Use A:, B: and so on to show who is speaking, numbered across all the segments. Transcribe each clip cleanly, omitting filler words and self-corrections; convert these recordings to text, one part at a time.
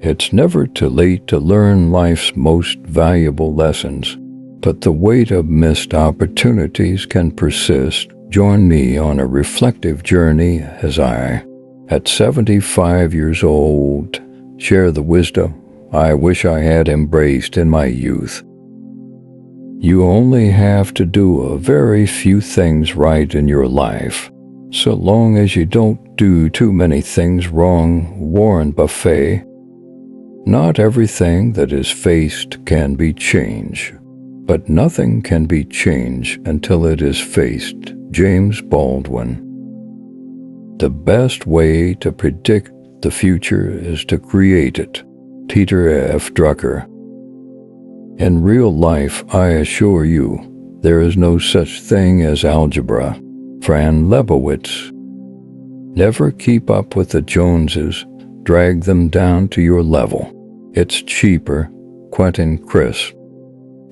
A: It's never too late to learn life's most valuable lessons, but the weight of missed opportunities can persist. Join me on a reflective journey as I, at 75 years old, share the wisdom I wish I had embraced in my youth. You only have to do a very few things right in your life, so long as you don't do too many things wrong. Warren Buffett. Not everything that is faced can be changed, but nothing can be changed until it is faced. James Baldwin. The best way to predict the future is to create it. Peter F. Drucker. In real life, I assure you, there is no such thing as algebra. Fran Lebowitz. Never keep up with the Joneses. Drag them down to your level. It's cheaper. Quentin Crisp.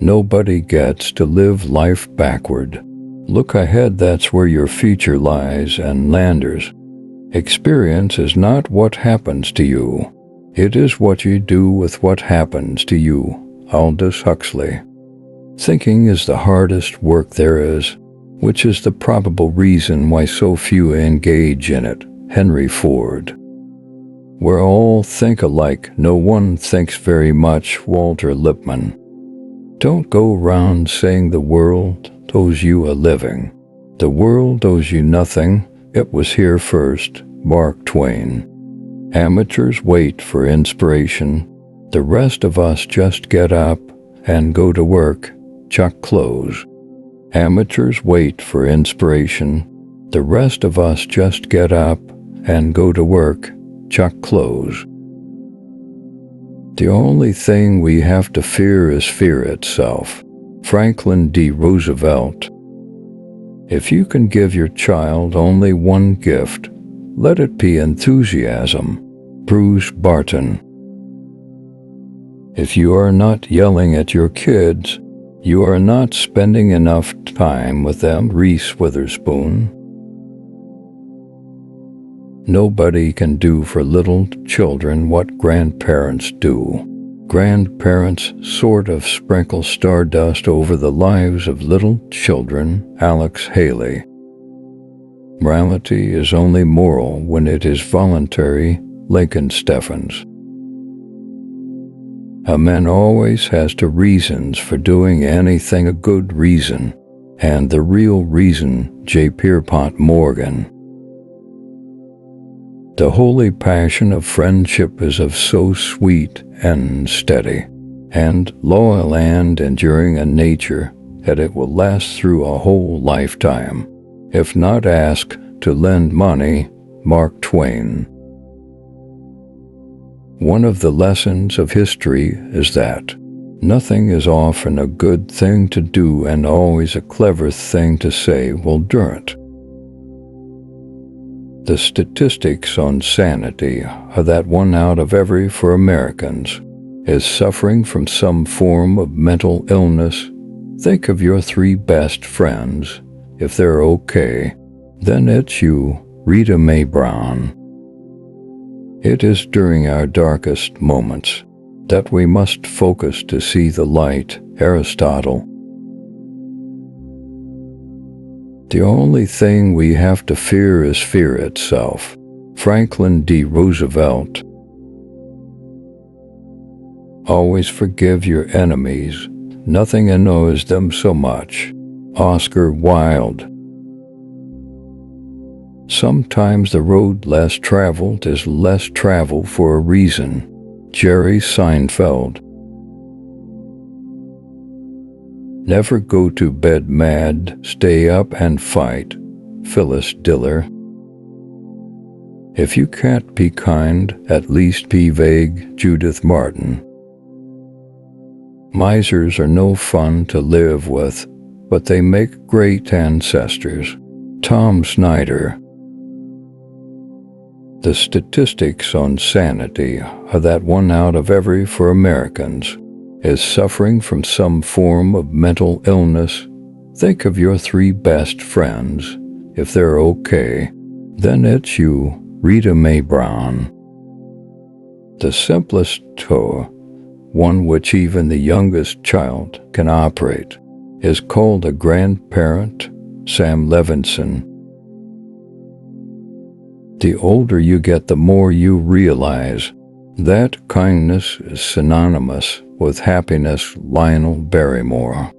A: Nobody gets to live life backward. Look ahead, that's where your future lies. And Landers. Experience is not what happens to you. It is what you do with what happens to you. Aldous Huxley. Thinking is the hardest work there is, which is the probable reason why so few engage in it. Henry Ford. We all think alike, no one thinks very much. Walter Lippmann. Don't go round saying the world owes you a living. The world owes you nothing. It was here first. Mark Twain. Amateurs wait for inspiration. The rest of us just get up and go to work. Chuck Close. Amateurs wait for inspiration. The rest of us just get up and go to work. Chuck Close. The only thing we have to fear is fear itself. Franklin D. Roosevelt. If you can give your child only one gift, let it be enthusiasm. Bruce Barton. If you are not yelling at your kids, you are not spending enough time with them. Reese Witherspoon. Nobody can do for little children what grandparents do. Grandparents sort of sprinkle stardust over the lives of little children. Alex Haley. Morality is only moral when it is voluntary. Lincoln Steffens. A man always has two reasons for doing anything: a good reason and the real reason. J. Pierpont Morgan. The holy passion of friendship is of so sweet and steady and loyal and enduring a nature that it will last through a whole lifetime, if not asked to lend money. Mark Twain. One of the lessons of history is that nothing is often a good thing to do and always a clever thing to say will do it. The statistics on sanity are that 1 out of every 4 Americans is suffering from some form of mental illness. Think of your 3 best friends. If they're okay, then it's you. Rita Mae Brown. It is during our darkest moments that we must focus to see the light. Aristotle. The only thing we have to fear is fear itself. Franklin D. Roosevelt. Always forgive your enemies. Nothing annoys them so much. Oscar Wilde. Sometimes the road less traveled is less travel for a reason. Jerry Seinfeld. Never go to bed mad, stay up and fight. Phyllis Diller. If you can't be kind, at least be vague. Judith Martin. Misers are no fun to live with, but they make great ancestors. Tom Snyder. The statistics on sanity are that 1 out of every 4 Americans is suffering from some form of mental illness. Think of your 3 best friends. If they're okay, then it's you. Rita Mae Brown. The simplest tool, one which even the youngest child can operate, is called a grandparent. Sam Levinson. The older you get, the more you realize that kindness is synonymous with happiness. Lionel Barrymore.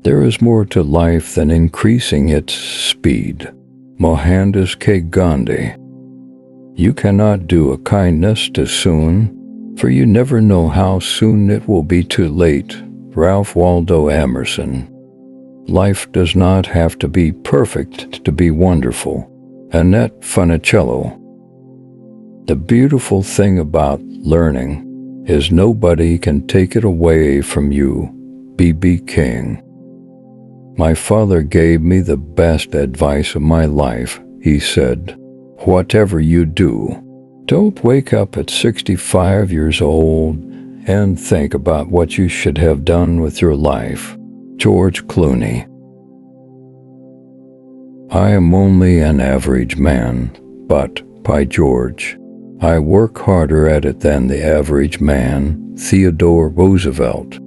A: There is more to life than increasing its speed. Mohandas K. Gandhi. You cannot do a kindness too soon, for you never know how soon it will be too late. Ralph Waldo Emerson. Life does not have to be perfect to be wonderful. Annette Funicello. The beautiful thing about learning is nobody can take it away from you. B.B. King. My father gave me the best advice of my life. He said, "Whatever you do, don't wake up at 65 years old and think about what you should have done with your life." George Clooney. I am only an average man, but, by George, I work harder at it than the average man. Theodore Roosevelt.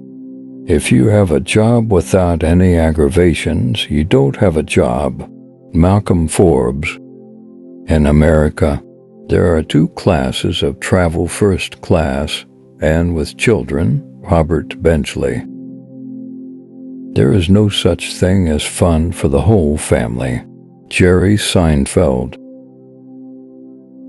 A: If you have a job without any aggravations, you don't have a job. Malcolm Forbes. In America, there are two classes of travel: first class and with children. Robert Benchley. There is no such thing as fun for the whole family. Jerry Seinfeld.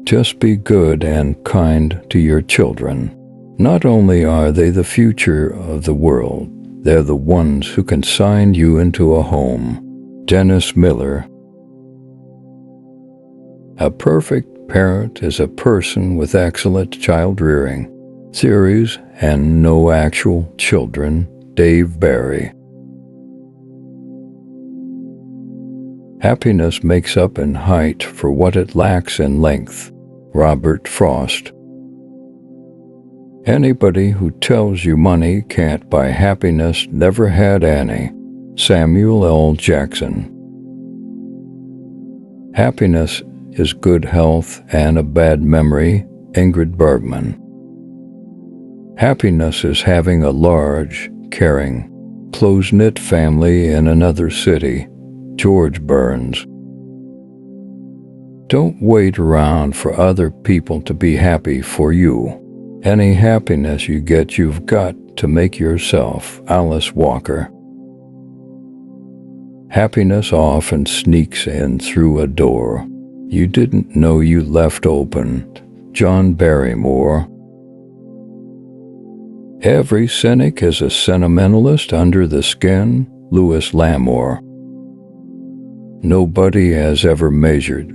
A: Just be good and kind to your children. Not only are they the future of the world, they're the ones who can sign you into a home. Dennis Miller. A perfect parent is a person with excellent child-rearing theories and no actual children. Dave Barry. Happiness makes up in height for what it lacks in length. Robert Frost. Anybody who tells you money can't buy happiness never had any. Samuel L. Jackson. Happiness is good health and a bad memory. Ingrid Bergman. Happiness is having a large, caring, close-knit family in another city. George Burns. Don't wait around for other people to be happy for you. Any happiness you get, you've got to make yourself. Alice Walker. Happiness often sneaks in through a door you didn't know you left open. John Barrymore. Every cynic is a sentimentalist under the skin. Louis L'Amour. Nobody has ever measured,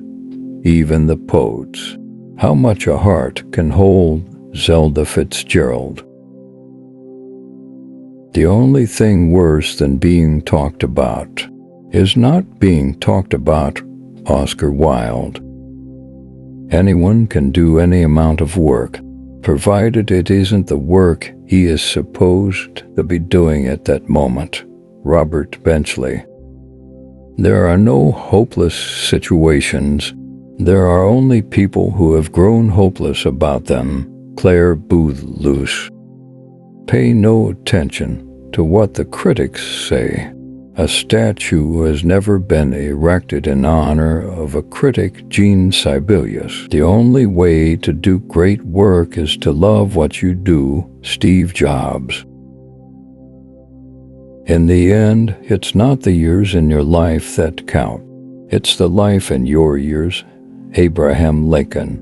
A: even the poets, how much a heart can hold. Zelda Fitzgerald. The only thing worse than being talked about is not being talked about. Oscar Wilde. Anyone can do any amount of work, provided it isn't the work he is supposed to be doing at that moment. Robert Benchley. There are no hopeless situations. There are only people who have grown hopeless about them. Claire Boothe-Luce. Pay no attention to what the critics say. A statue has never been erected in honor of a critic. Jean Sibelius. The only way to do great work is to love what you do. Steve Jobs. In the end, it's not the years in your life that count. It's the life in your years. Abraham Lincoln.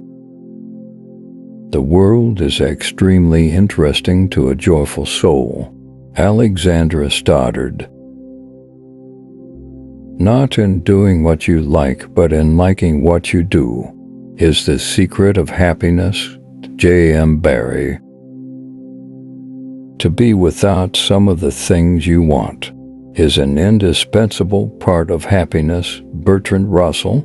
A: The world is extremely interesting to a joyful soul. Alexandra Stoddard. Not in doing what you like, but in liking what you do, is the secret of happiness. J.M. Barrie. To be without some of the things you want is an indispensable part of happiness. Bertrand Russell.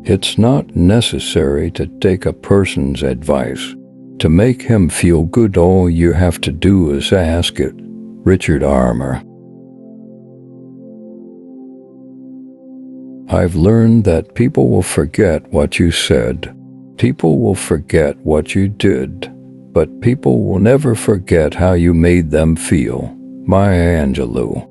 A: It's not necessary to take a person's advice to make him feel good. All you have to do is ask it. Richard Armour. I've learned that people will forget what you said. People will forget what you did. But people will never forget how you made them feel. Maya Angelou.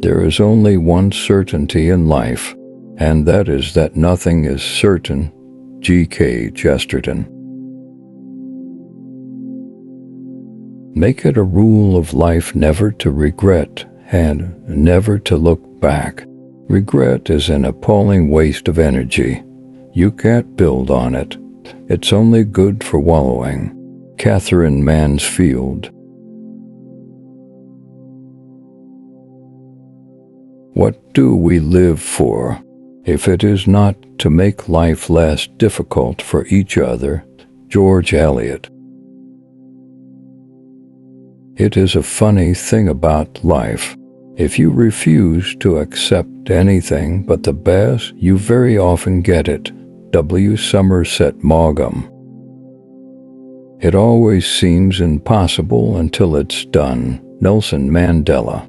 A: There is only one certainty in life, and that is that nothing is certain. G.K. Chesterton. Make it a rule of life never to regret and never to look back. Regret is an appalling waste of energy. You can't build on it. It's only good for wallowing. Catherine Mansfield. What do we live for, if it is not to make life less difficult for each other? George Eliot. It is a funny thing about life. If you refuse to accept anything but the best, you very often get it. W. Somerset Maugham. It always seems impossible until it's done. Nelson Mandela.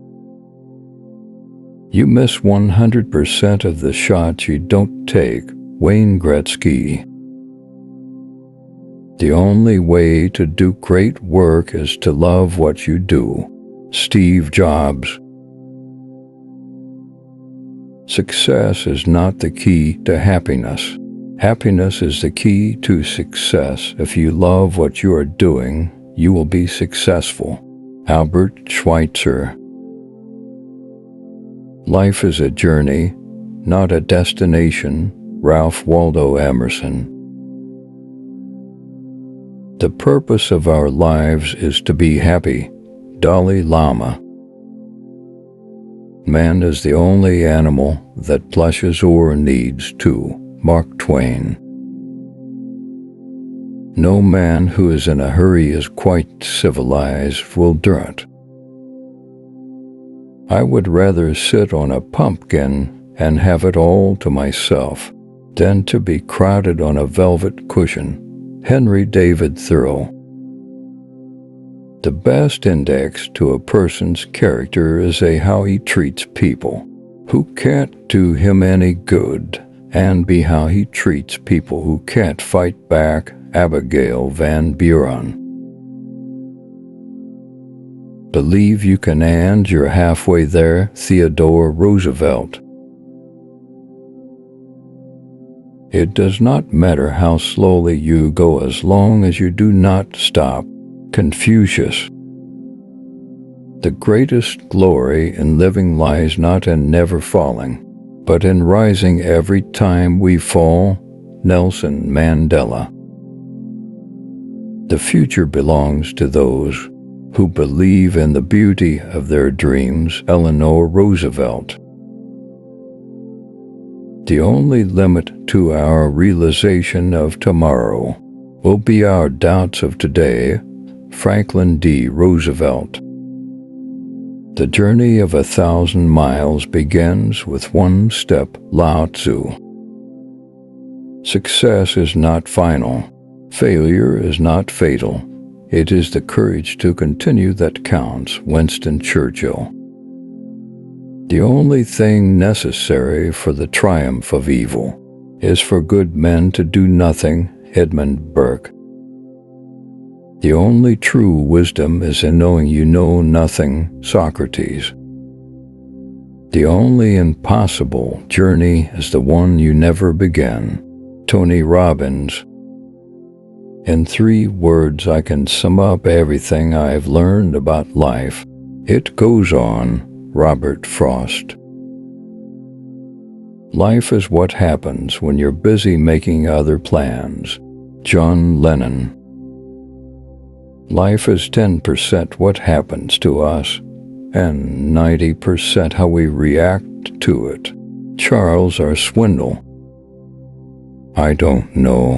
A: You miss 100% of the shots you don't take. Wayne Gretzky. The only way to do great work is to love what you do. Steve Jobs. Success is not the key to happiness. Happiness is the key to success. If you love what you are doing, you will be successful. Albert Schweitzer. Life is a journey, not a destination. Ralph Waldo Emerson. The purpose of our lives is to be happy. Dalai Lama. Man is the only animal that blushes or needs to. Mark Twain. No man who is in a hurry is quite civilized. Will Durant. I would rather sit on a pumpkin and have it all to myself than to be crowded on a velvet cushion. Henry David Thoreau. The best index to a person's character is how he treats people who can't do him any good, and how he treats people who can't fight back. Abigail Van Buren. Believe you can and you're halfway there. Theodore Roosevelt. It does not matter how slowly you go as long as you do not stop. Confucius. The greatest glory in living lies not in never falling, but in rising every time we fall. Nelson Mandela. The future belongs to those who believe in the beauty of their dreams. Eleanor Roosevelt. The only limit to our realization of tomorrow will be our doubts of today. Franklin D. Roosevelt. The journey of 1,000 miles begins with one step. Lao Tzu. Success is not final. Failure is not fatal. It is the courage to continue that counts. Winston Churchill. The only thing necessary for the triumph of evil is for good men to do nothing. Edmund Burke. The only true wisdom is in knowing you know nothing. Socrates. The only impossible journey is the one you never began. Tony Robbins. In 3 words I can sum up everything I've learned about life. It goes on. Robert Frost. Life is what happens when you're busy making other plans. John Lennon. Life is 10% what happens to us, and 90% how we react to it. Charles R. Swindoll. I don't know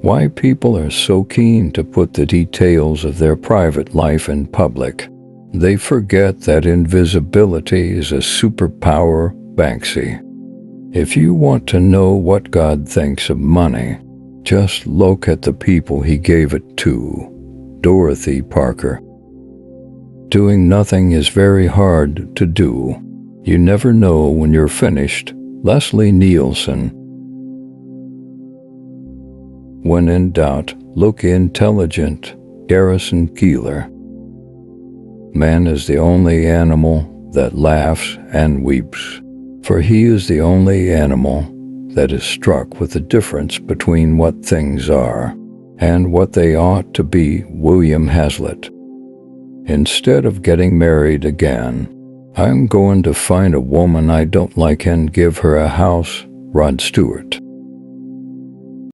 A: why people are so keen to put the details of their private life in public. They forget that invisibility is a superpower. Banksy. If you want to know what God thinks of money, just look at the people he gave it to. Dorothy Parker. Doing nothing is very hard to do. You never know when you're finished. Leslie Nielsen. When in doubt, look intelligent. Garrison Keillor. Man is the only animal that laughs and weeps, for he is the only animal that is struck with the difference between what things are and what they ought to be. William Hazlitt. Instead of getting married again, I'm going to find a woman I don't like and give her a house. Rod Stewart.